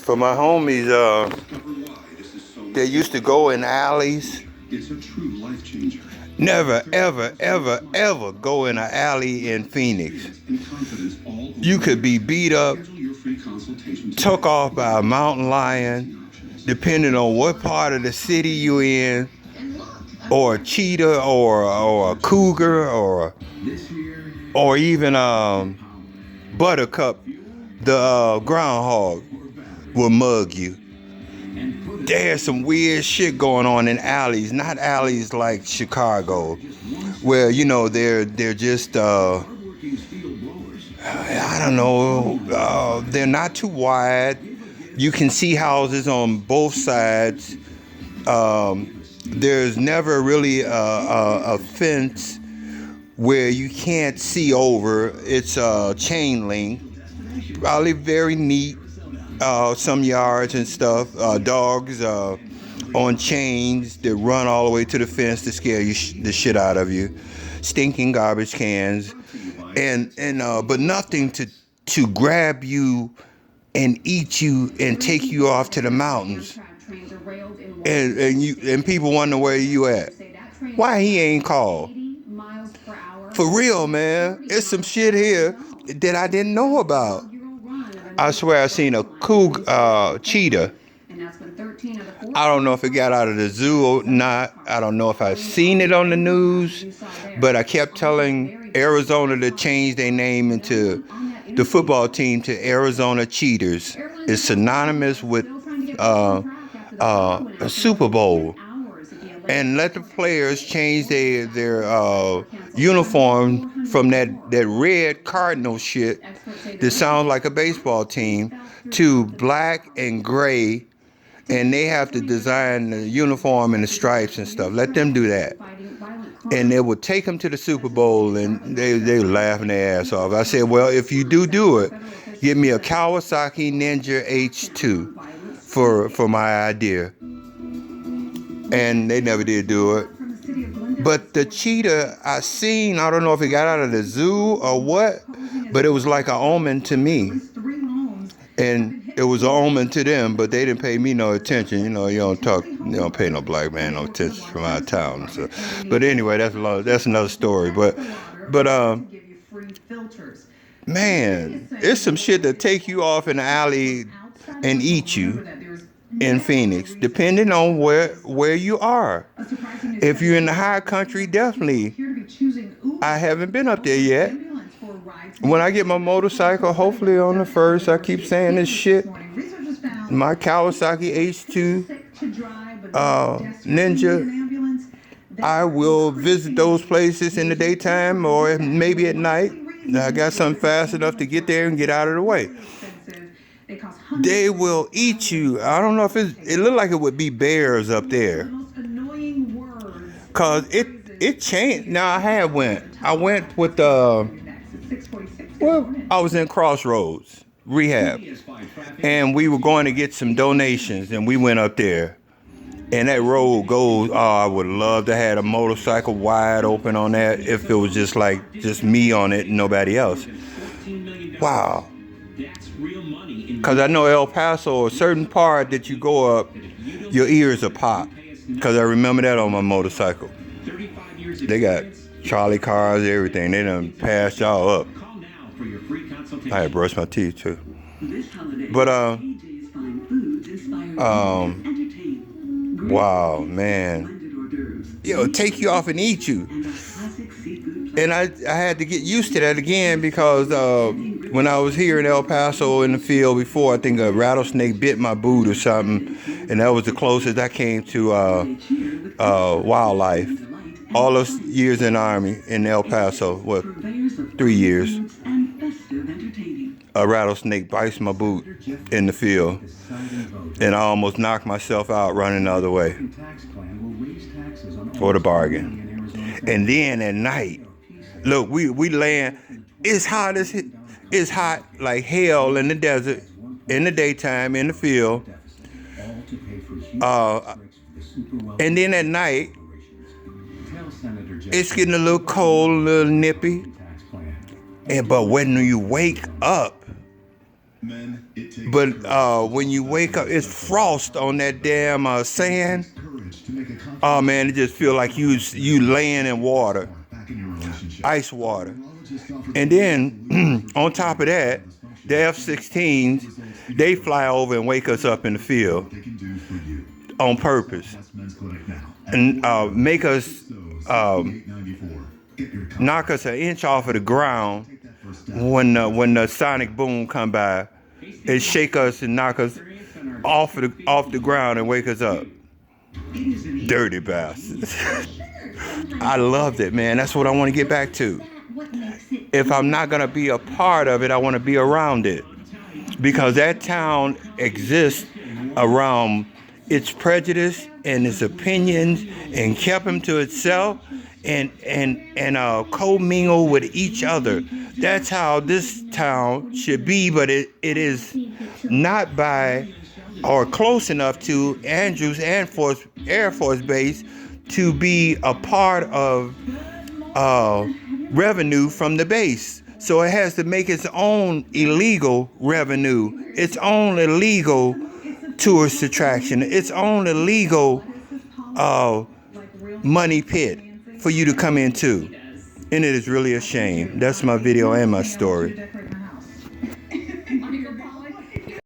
For my homies, they used to go in alleys. It's a true life changer. Never, ever, ever, ever go in an alley in Phoenix. You could be beat up, took off by a mountain lion, depending on what part of the city you in, or a cheetah, or a cougar, or even Buttercup, the groundhog, will mug you. There's some weird shit going on in alleys, not alleys like Chicago, where they're just I don't know, they're not too wide. You can see houses on both sides. There's never really a fence where you can't see over. It's chain link, probably very neat. Some yards and stuff. Dogs on chains that run all the way to the fence to scare the shit out of you. Stinking garbage cans, and but nothing to grab you and eat you and take you off to the mountains. And people wonder where you at. Why he ain't called? For real, man. It's some shit here that I didn't know about. I swear I seen a cheetah. I don't know if it got out of the zoo or not. I don't know if I've seen it on the news, but I kept telling Arizona to change their name into the football team to Arizona Cheaters. It's synonymous with a Super Bowl. And let the players change their uniform from that red Cardinal shit that sounds like a baseball team to black and gray, and they have to design the uniform and the stripes and stuff. Let them do that. And they would take them to the Super Bowl, and they were laughing their ass off. I said, well, if you do it, give me a Kawasaki Ninja H2 for my idea. And they never did do it. But the cheetah I seen, I don't know if it got out of the zoo or what, but it was like an omen to me. And it was an omen to them, but they didn't pay me no attention. You don't pay no black man no attention from out of town. So. But anyway, that's another story. But man, it's some shit that take you off in the alley and eat you in Phoenix, depending on where you are. If you're in the high country, definitely. I haven't been up there yet. When I get my motorcycle, hopefully on the 1st, I keep saying this shit, my Kawasaki H2 Ninja, I will visit those places in the daytime or maybe at night. I got something fast enough to get there and get out of the way. They will eat you. I don't know if it looked like it would be bears up there. Cause it changed. Now I went with I was in Crossroads Rehab, and we were going to get some donations, and we went up there. And that road goes, I would love to have a motorcycle wide open on that if it was just me on it and nobody else. Wow. Because I know El Paso, a certain part that you go up, your ears are popped. Because I remember that on my motorcycle. They got Charlie cars, everything. They done passed y'all up. I had brushed my teeth too. But, wow, man. Take you off and eat you. And I had to get used to that again because when I was here in El Paso in the field before, I think a rattlesnake bit my boot or something, and that was the closest I came to wildlife. All those years in the Army in El Paso, 3 years, a rattlesnake bites my boot in the field, and I almost knocked myself out running the other way for the bargain. And then at night, look, we land. It's hot like hell in the desert, in the daytime, in the field. And then at night, it's getting a little cold, a little nippy. But when you wake up, Men, it takes But courage. when you wake up, it's frost on that damn sand. Courage to make a conscious Oh man, it just feel like you laying in water, back in your relationship. ice water. Neurologists offer And then on top of that, the F-16s, they fly over and wake us up in the field they can do for you. on purpose West Men's Clinic now. and make us 894. Get your knock us an inch off of the ground Take that first step. when the sonic boom come by. It shake us and knock us off the ground and wake us up. Dirty bastards. I loved it, man. That's what I want to get back to. If I'm not gonna be a part of it, I want to be around it, because that town exists around its prejudice and its opinions, and kept them to itself, and co-mingle with each other. That's how this town should be, but it is not by or close enough to Andrews Air Force Base to be a part of revenue from the base. So it has to make its own illegal revenue, its own illegal tourist attraction, its own illegal money pit for you to come into. And it is really a shame. That's my video and my story.